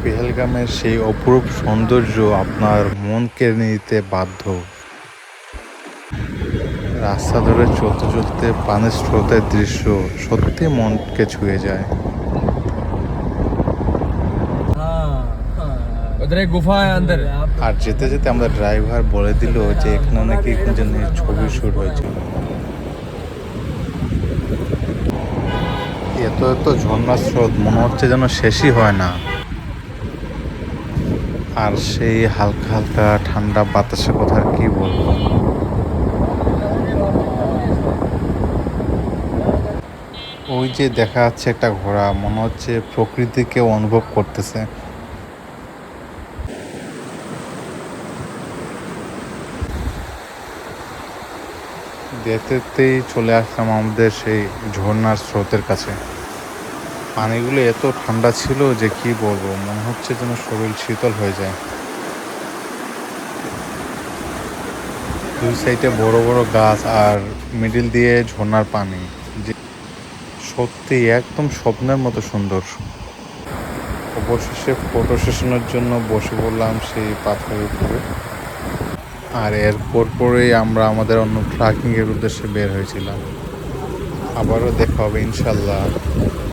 পেহেলগামের সেই অপরূপ সৌন্দর্য আপনার মন কেড়ে নিতে বাধ্য। রাস্তা ধরে চলতে চলতে পানির স্রোতের দৃশ্য সত্যি মনকে ছুঁয়ে যায়। আর যেতে যেতে আমাদের ড্রাইভার বলে দিল যে এখানে নাকি যেন ছবি শুট হয়েছিল। এত এত ঝর্ণার স্রোত মনে হচ্ছে যেন শেষই হয় না। আর সেই হালকা হালকা ঠান্ডা বাতাসের কথা আর কি বলবো। ওই যে দেখা যাচ্ছে একটা ঘোড়া, মনে হচ্ছে প্রকৃতিকে অনুভব করতেছে। দেখতেই চলে আসলাম আমাদের সেই ঝর্ণার স্রোতের কাছে। পানিগুলো এত ঠান্ডা ছিল যে কি বলবো, মনে হচ্ছে যেন শরীর শীতল হয়ে যায়। দুই সাইডে বড় বড় গাছ আর মিডিল দিয়ে ঝর্ণার পানি, যে সত্যি একদম স্বপ্নের মতো সুন্দর। অবশেষে ফটো সেশনের জন্য বসে পড়লাম সেই পাথরের উপরে। আর এরপর পরেই আমরা আমাদের অন্য ট্রেকিংয়ের উদ্দেশ্যে বের হয়েছিলাম। আবারও দেখা হবে ইনশাল্লাহ।